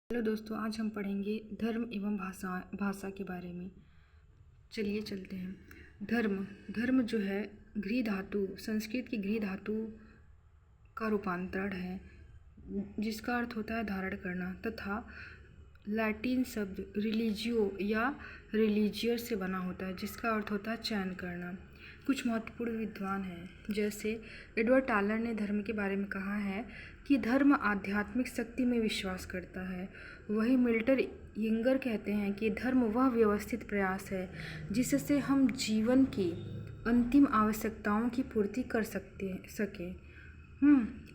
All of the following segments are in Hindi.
हेलो दोस्तों, आज हम पढ़ेंगे धर्म एवं भाषा के बारे में। चलिए चलते हैं। धर्म धर्म जो है गृह धातु, संस्कृत की गृह धातु का रूपांतरण है, जिसका अर्थ होता है धारण करना, तथा लैटिन शब्द रिलीजियो या रिलीजियर से बना होता है, जिसका अर्थ होता है चयन करना। कुछ महत्वपूर्ण विद्वान हैं, जैसे एडवर्ड टालर ने धर्म के बारे में कहा है कि धर्म आध्यात्मिक शक्ति में विश्वास करता है। वही मिल्टन यंगर कहते हैं कि धर्म वह व्यवस्थित प्रयास है जिससे हम जीवन की अंतिम आवश्यकताओं की पूर्ति कर सकें।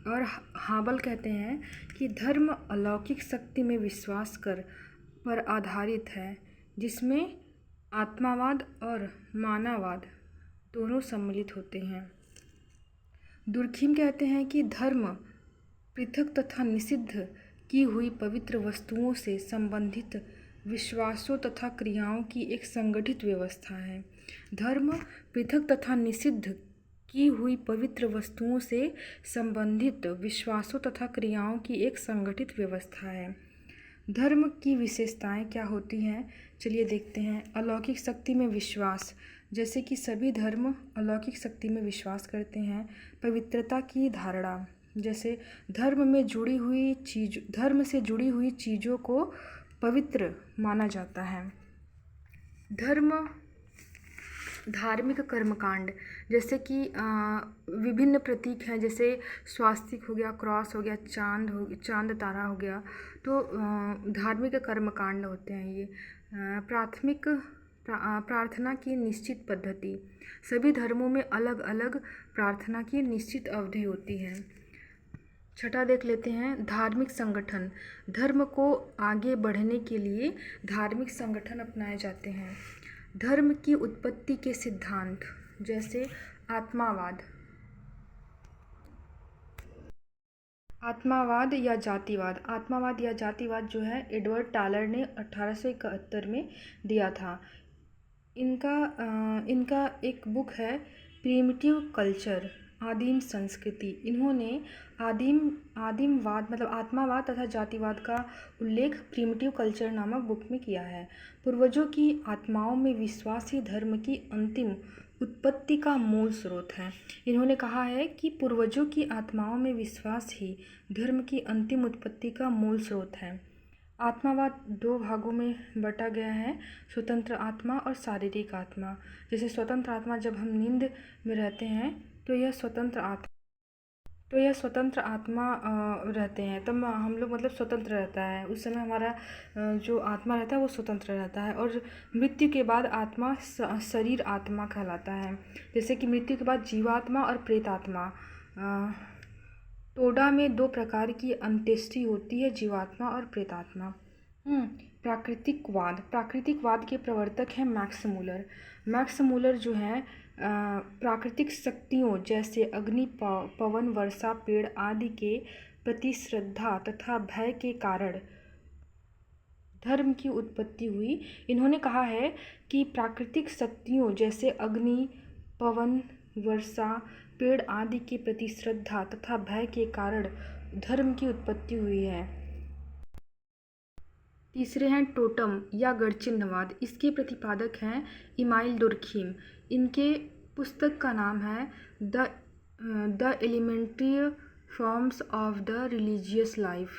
और हाबल कहते हैं कि धर्म अलौकिक शक्ति में विश्वास पर आधारित है, जिसमें आत्मावाद और मानववाद दोनों सम्मिलित होते हैं। दुर्खिम कहते हैं कि धर्म पृथक तथा निषिद्ध की हुई पवित्र वस्तुओं से संबंधित विश्वासों तथा क्रियाओं की एक संगठित व्यवस्था है। धर्म पृथक तथा निषिद्ध की हुई पवित्र वस्तुओं से संबंधित विश्वासों तथा क्रियाओं की एक संगठित व्यवस्था है। धर्म की विशेषताएं क्या होती हैं, चलिए देखते हैं। अलौकिक शक्ति में विश्वास, जैसे कि सभी धर्म अलौकिक शक्ति में विश्वास करते हैं। पवित्रता की धारणा, जैसे धर्म से जुड़ी हुई चीज़ों को पवित्र माना जाता है। धार्मिक कर्मकांड, जैसे कि विभिन्न प्रतीक हैं, जैसे स्वास्तिक हो गया, क्रॉस हो गया, चांद तारा हो गया, तो धार्मिक कर्मकांड होते हैं ये। प्रार्थना की निश्चित पद्धति, सभी धर्मों में अलग अलग प्रार्थना की निश्चित अवधि होती है। छठा देख लेते हैं, धार्मिक संगठन। धर्म को आगे बढ़ने के लिए धार्मिक संगठन अपनाए जाते हैं। धर्म की उत्पत्ति के सिद्धांत, जैसे आत्मावाद या जातिवाद। आत्मावाद या जातिवाद जो है एडवर्ड टालर ने 1871 में दिया था। इनका एक बुक है प्रिमिटिव कल्चर, आदिम संस्कृति। इन्होंने आदिमवाद मतलब आत्मावाद तथा जातिवाद का उल्लेख प्रिमिटिव कल्चर नामक बुक में किया है। पूर्वजों की आत्माओं में विश्वास ही धर्म की अंतिम उत्पत्ति का मूल स्रोत है। इन्होंने कहा है कि पूर्वजों की आत्माओं में विश्वास ही धर्म की अंतिम उत्पत्ति का मूल स्रोत है। आत्मावाद दो भागों में बटा गया है, स्वतंत्र आत्मा और शारीरिक आत्मा। जैसे स्वतंत्र आत्मा, जब हम नींद में रहते हैं तो यह स्वतंत्र आत्मा रहते हैं, तब हम लोग मतलब स्वतंत्र रहता है, उस समय हमारा जो आत्मा रहता है वो स्वतंत्र रहता है। और मृत्यु के बाद आत्मा शरीर आत्मा कहलाता है। जैसे कि मृत्यु के बाद जीवात्मा और प्रेतात्मा। टोडा में दो प्रकार की अंत्येष्टि होती है, जीवात्मा और प्रेतात्मा। प्राकृतिकवाद के प्रवर्तक हैं मैक्स मूलर जो हैं प्राकृतिक शक्तियों जैसे अग्नि, पवन, वर्षा, पेड़ आदि के प्रति श्रद्धा तथा भय के कारण धर्म की उत्पत्ति हुई। इन्होंने कहा है कि प्राकृतिक शक्तियों जैसे अग्नि, पवन, वर्षा, पेड़ आदि के प्रति श्रद्धा तथा भय के कारण धर्म की उत्पत्ति हुई है। तीसरे हैं टोटम या गढ़चिन्हवाद। इसके प्रतिपादक हैं इमाइल दुर्खिम। इनके पुस्तक का नाम है the elementary forms of the religious life.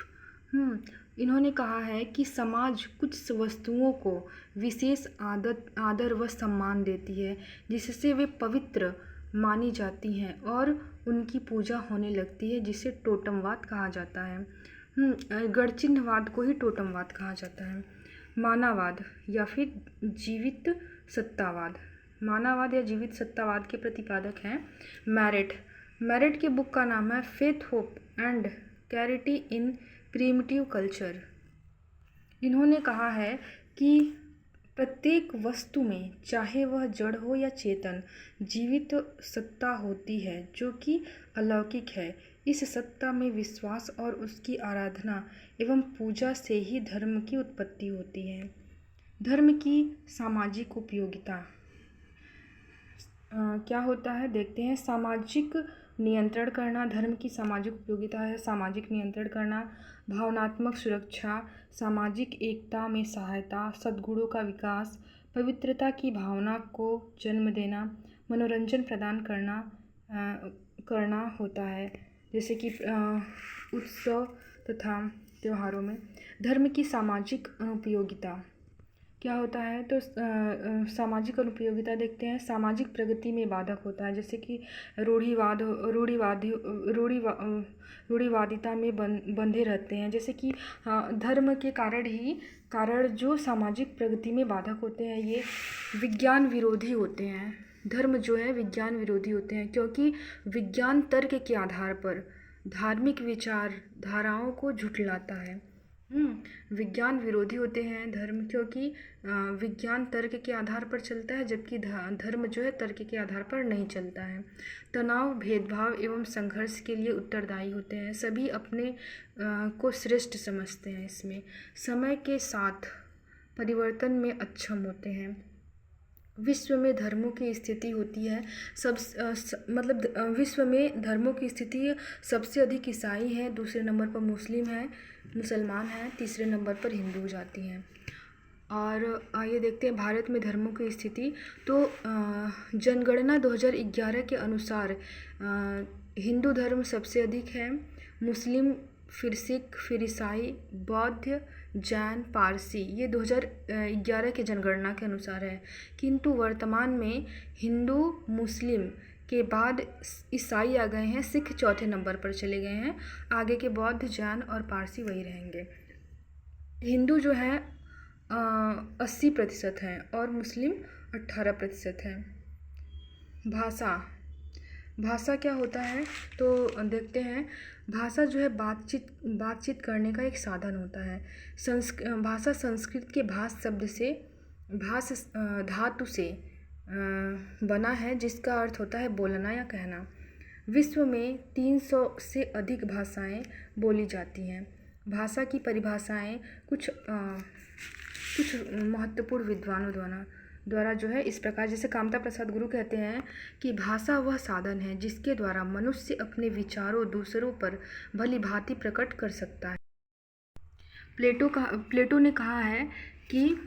इन्होंने कहा है कि समाज कुछ वस्तुओं को विशेष आदर व सम्मान देती है, जिससे वे पवित्र मानी जाती हैं और उनकी पूजा होने लगती है, जिसे टोटमवाद कहा जाता है। गढ़चिन्हवाद को ही टोटमवाद कहा जाता है। मानववाद या फिर जीवित सत्तावाद। मानववाद या जीवित सत्तावाद के प्रतिपादक हैं मैरेट के बुक का नाम है faith, hope and charity in primitive culture. इन्होंने कहा है कि प्रत्येक वस्तु में, चाहे वह जड़ हो या चेतन, जीवित सत्ता होती है जो कि अलौकिक है। इस सत्ता में विश्वास और उसकी आराधना एवं पूजा से ही धर्म की उत्पत्ति होती है। धर्म की सामाजिक उपयोगिता क्या होता है, देखते हैं। सामाजिक नियंत्रण करना, धर्म की सामाजिक उपयोगिता है सामाजिक नियंत्रण करना। भावनात्मक सुरक्षा, सामाजिक एकता में सहायता, सद्गुणों का विकास, पवित्रता की भावना को जन्म देना, मनोरंजन प्रदान करना होता है, जैसे कि उत्सव तथा त्योहारों में। धर्म की सामाजिक अनुपयोगिता क्या होता है, तो सामाजिक अनुपयोगिता देखते हैं। सामाजिक प्रगति में बाधक होता है, जैसे कि रूढ़िवादिता में बंधे रहते हैं, जैसे कि धर्म के कारण जो सामाजिक प्रगति में बाधक होते हैं, ये विज्ञान विरोधी होते हैं। धर्म जो है विज्ञान विरोधी होते हैं, क्योंकि विज्ञान तर्क के आधार पर धार्मिक विचारधाराओं को झुठलाता है। विज्ञान विरोधी होते हैं धर्म, क्योंकि विज्ञान तर्क के आधार पर चलता है, जबकि धर्म जो है तर्क के आधार पर नहीं चलता है। तनाव, भेदभाव एवं संघर्ष के लिए उत्तरदायी होते हैं। सभी अपने को श्रेष्ठ समझते हैं। इसमें समय के साथ परिवर्तन में अक्षम होते हैं। विश्व में धर्मों की स्थिति होती है विश्व में धर्मों की स्थिति सबसे अधिक ईसाई है, दूसरे नंबर पर मुसलमान हैं, तीसरे नंबर पर हिंदू जाति हैं। और आइए देखते हैं भारत में धर्मों की स्थिति। तो जनगणना 2011 के अनुसार हिंदू धर्म सबसे अधिक है, मुस्लिम, फिर सिख, फिर ईसाई, बौद्ध, जैन, पारसी, ये 2011 के जनगणना के अनुसार है। किंतु वर्तमान में हिंदू, मुस्लिम के बाद ईसाई आ गए हैं, सिख चौथे नंबर पर चले गए हैं, आगे के बौद्ध, जैन और पारसी वही रहेंगे। हिंदू जो है 80% हैं और मुस्लिम 18% हैं। भाषा क्या होता है, तो देखते हैं। भाषा जो है बातचीत करने का एक साधन होता है। भाषा संस्कृत के भाष शब्द से धातु से बना है, जिसका अर्थ होता है बोलना या कहना। विश्व में 300 से अधिक भाषाएं बोली जाती हैं। भाषा की परिभाषाएं कुछ महत्वपूर्ण विद्वानों द्वारा जो है इस प्रकार, जैसे कामता प्रसाद गुरु कहते हैं कि भाषा वह साधन है जिसके द्वारा मनुष्य अपने विचारों दूसरों पर भली भांति प्रकट कर सकता है। प्लेटो ने कहा है कि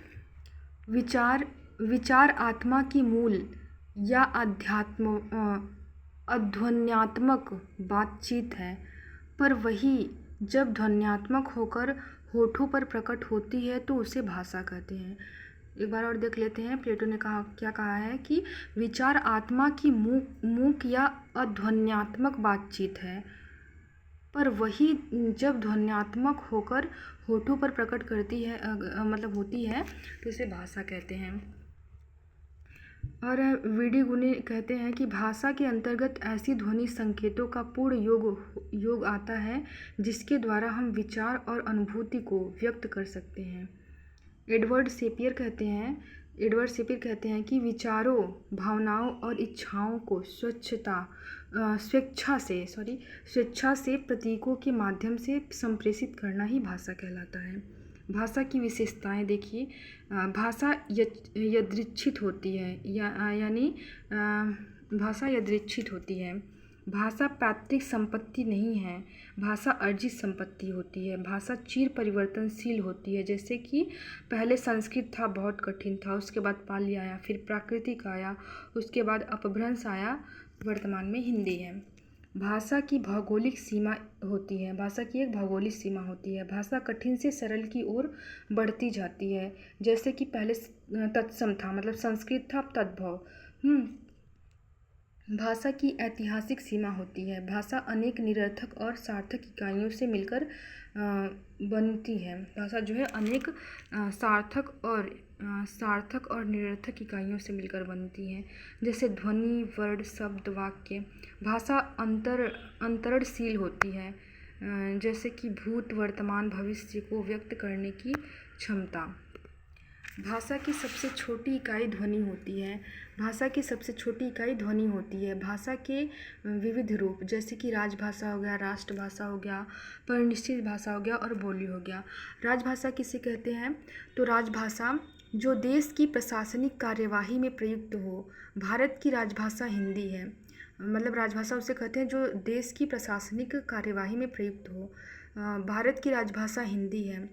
विचार आत्मा की मूल या अध्वन्यात्मक बातचीत है, पर वही जब ध्वन्यात्मक होकर होठों पर प्रकट होती है तो उसे भाषा कहते हैं। एक बार और देख लेते हैं, प्लेटो ने क्या कहा है कि विचार आत्मा की मूक या अध्वन्यात्मक बातचीत है, पर वही जब ध्वन्यात्मक होकर होठों पर प्रकट करती है होती है तो इसे भाषा कहते हैं। और वीडी गुनी कहते हैं कि भाषा के अंतर्गत ऐसी ध्वनि संकेतों का पूर्ण योग आता है जिसके द्वारा हम विचार और अनुभूति को व्यक्त कर सकते हैं। एडवर्ड सेपियर कहते हैं कि विचारों, भावनाओं और इच्छाओं को स्वेच्छा से प्रतीकों के माध्यम से संप्रेषित करना ही भाषा कहलाता है। भाषा की विशेषताएं देखिए। भाषा यादृच्छिक होती है, भाषा यादृच्छिक होती है। भाषा पैतृक संपत्ति नहीं है, भाषा अर्जित संपत्ति होती है। भाषा चिर परिवर्तनशील होती है, जैसे कि पहले संस्कृत था, बहुत कठिन था, उसके बाद पाली आया, फिर प्राकृतिक आया, उसके बाद अपभ्रंश आया, वर्तमान में हिंदी है। भाषा की भौगोलिक सीमा होती है, भाषा की एक भौगोलिक सीमा होती है। भाषा कठिन से सरल की ओर बढ़ती जाती है, जैसे कि पहले तत्सम था, संस्कृत था, अब तद्भव। भाषा की ऐतिहासिक सीमा होती है। भाषा अनेक निरर्थक और सार्थक इकाइयों से मिलकर बनती है। भाषा जो है अनेक सार्थक और निरर्थक इकाइयों से मिलकर बनती है, जैसे ध्वनि, वर्ण, शब्द, वाक्य। भाषा अंतरणशील होती है, जैसे कि भूत, वर्तमान, भविष्य को व्यक्त करने की क्षमता। भाषा की सबसे छोटी इकाई ध्वनि होती है। भाषा की सबसे छोटी इकाई ध्वनि होती है। भाषा के विविध रूप, जैसे कि राजभाषा हो गया, राष्ट्रभाषा हो गया, परिनिश्चित भाषा हो गया और बोली हो गया। राजभाषा किसे कहते हैं, तो राजभाषा जो देश की प्रशासनिक कार्यवाही में प्रयुक्त हो। भारत की राजभाषा हिंदी है, राजभाषा उसे कहते हैं जो देश की प्रशासनिक कार्यवाही में प्रयुक्त हो। भारत की राजभाषा हिंदी है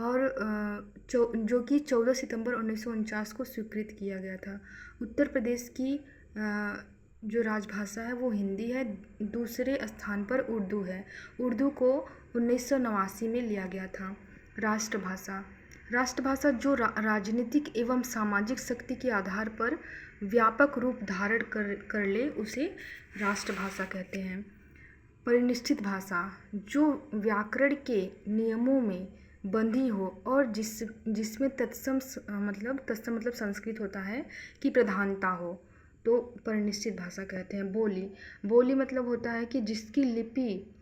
और जो कि 14 सितंबर 1949 को स्वीकृत किया गया था। उत्तर प्रदेश की जो राजभाषा है वो हिंदी है। दूसरे स्थान पर उर्दू है। उर्दू को 1989 में लिया गया था। राष्ट्रभाषा जो राजनीतिक एवं सामाजिक शक्ति के आधार पर व्यापक रूप धारण कर ले उसे राष्ट्रभाषा कहते हैं। परिनिष्ठित भाषा जो व्याकरण के नियमों में बंधी हो और जिसमें तत्सम मतलब संस्कृत होता है की प्रधानता हो तो परिनिष्ठित भाषा कहते हैं। बोली मतलब होता है कि जिसकी लिपि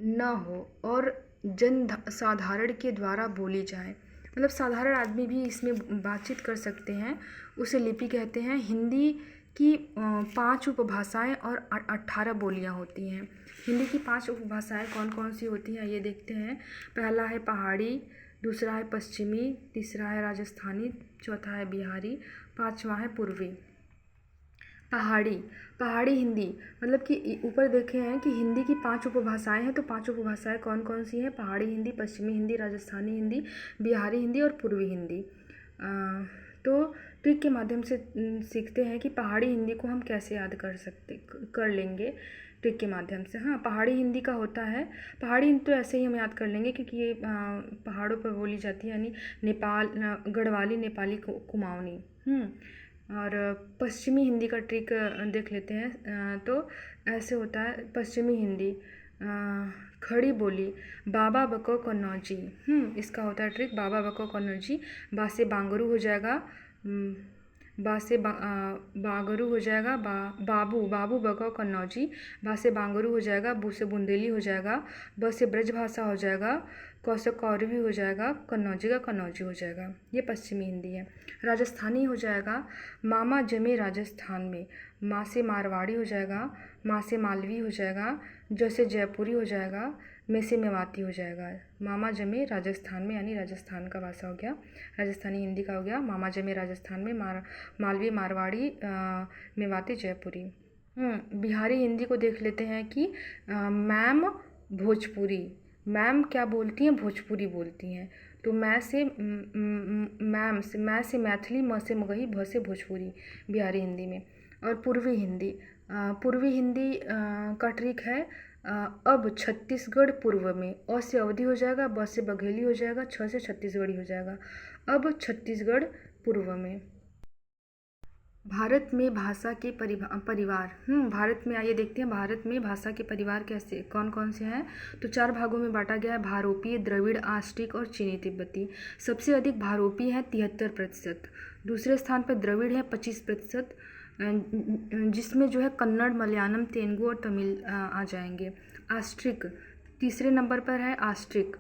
न हो और जन साधारण के द्वारा बोली जाए, मतलब साधारण आदमी भी इसमें बातचीत कर सकते हैं, उसे लिपि कहते हैं। हिंदी की 5 उपभाषाएं और 18 बोलियां होती हैं। हिंदी की 5 उपभाषाएं कौन कौन सी होती हैं ये देखते हैं। पहला है पहाड़ी, दूसरा है पश्चिमी, तीसरा है राजस्थानी, चौथा है बिहारी, 5वां है पूर्वी। पहाड़ी हिंदी मतलब कि ऊपर देखे हैं कि हिंदी की 5 उपभाषाएं हैं, तो 5 उपभाषाएं कौन कौन सी हैं? पहाड़ी हिंदी, पश्चिमी हिंदी, राजस्थानी हिंदी, बिहारी हिंदी और पूर्वी हिंदी। तो ट्रिक के माध्यम से सीखते हैं कि पहाड़ी हिंदी को हम कैसे याद कर लेंगे ट्रिक के माध्यम से। हाँ, पहाड़ी हिंदी का होता है, पहाड़ी हिंदी तो ऐसे ही हम याद कर लेंगे क्योंकि ये पहाड़ों पर बोली जाती है, यानी गढ़वाली, नेपाली, कुमाऊनी। और पश्चिमी हिंदी का ट्रिक देख लेते हैं। तो ऐसे होता है पश्चिमी हिंदी, खड़ी बोली, बाबा बको कन्नौजी। इसका होता है ट्रिक, बाबा बको कन्नौजी। बा से बांगरू हो जाएगा, बा से बागरू हो जाएगा, बाबू बको कन्नौजी। बा से बांगरू हो जाएगा, बू से बुंदेली हो जाएगा, ब से ब्रजभाषा हो जाएगा, क से कौरवी हो जाएगा, कन्नौजी का कन्नौजी हो जाएगा। ये पश्चिमी हिंदी है। राजस्थानी हो जाएगा, मामा जमे राजस्थान में, माँ से मारवाड़ी हो जाएगा, माँ से मालवी हो जाएगा, ज से जयपुरी हो जाएगा, में से मेवाती हो जाएगा। मामा जमे राजस्थान में यानी राजस्थान का भाषा हो गया, राजस्थानी हिंदी का हो गया। मामा जमे राजस्थान में, मालवी, मारवाड़ी, मेवाती, जयपुरी। बिहारी हिंदी को देख लेते हैं कि मैम भोजपुरी, मैम क्या बोलती हैं? भोजपुरी बोलती हैं। तो मैं से मैथिली, म से मगही, भ से भोजपुरी बिहारी हिंदी में। और पूर्वी हिंदी का ट्रिक है, अब छत्तीसगढ़ पूर्व में, अ से अवधि हो जाएगा, ब से बघेली हो जाएगा, छ से छत्तीसगढ़ी हो जाएगा। अब छत्तीसगढ़ पूर्व में। भारत में भाषा के परिवार, भारत में आइए देखते हैं भारत में भाषा के परिवार कैसे कौन कौन से हैं। तो 4 भागों में बांटा गया है, भारोपीय, द्रविड़, आस्ट्रिक और चीनी तिब्बती। सबसे अधिक भारोपीय है 73%, दूसरे स्थान पर द्रविड़ है 25%, जिसमें जो है कन्नड़, मलयालम, तेलुगु और तमिल आ जाएंगे। आस्ट्रिक तीसरे नंबर पर है, आस्ट्रिक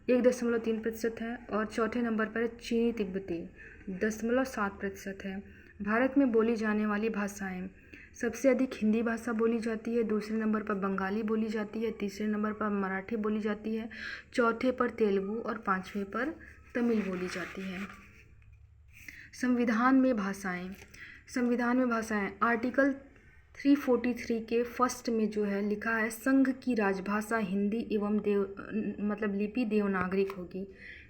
1.3% है, और चौथे नंबर पर है चीनी तिब्बती 0.7% है। भारत में बोली जाने वाली भाषाएं, सबसे अधिक हिंदी भाषा बोली जाती है, दूसरे नंबर पर बंगाली बोली जाती है, तीसरे नंबर पर मराठी बोली जाती है, चौथे पर तेलुगु और 5वें पर तमिल बोली जाती है। संविधान में भाषाएं आर्टिकल 343 के फर्स्ट में जो है लिखा है, संघ की राजभाषा हिंदी एवं लिपि देवनागरिक होगी।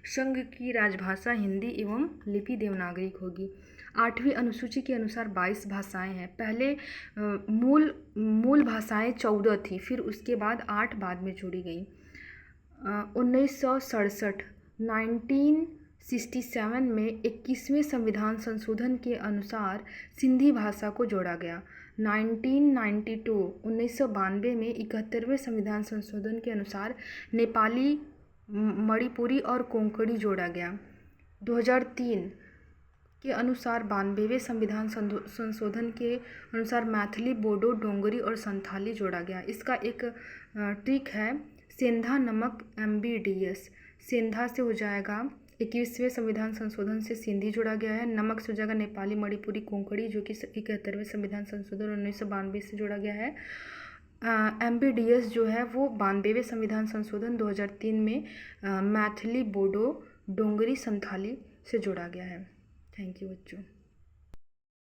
संघ की राजभाषा हिंदी एवं लिपि देवनागरिक होगी। 8वीं अनुसूची के अनुसार 22 भाषाएं हैं। पहले मूल भाषाएं 14 थी, फिर उसके बाद 8 बाद में जोड़ी गई। 1967 में 21वें संविधान संशोधन के अनुसार सिंधी भाषा को जोड़ा गया। 1992 में 71वें संविधान संशोधन के अनुसार नेपाली, मणिपुरी और कोंकणी जोड़ा गया। 2003 के अनुसार 92वें संविधान संशोधन के अनुसार मैथिली, बोडो, डोंगरी और संथाली जोड़ा गया। इसका एक ट्रिक है, सेंधा नमक MBDS। सेंधा से हो जाएगा 21वें संविधान संशोधन से सिंधी जोड़ा गया है। नमक से हो जाएगा नेपाली, मणिपुरी, कोंकणी, जो कि 71वें संविधान संशोधन 1992 से जोड़ा गया है। MBDS जो है वो 92वें संविधान संशोधन 2003 में मैथिली, बोडो, डोंगरी, संथाली से जोड़ा गया है। थैंक यू बच्चों।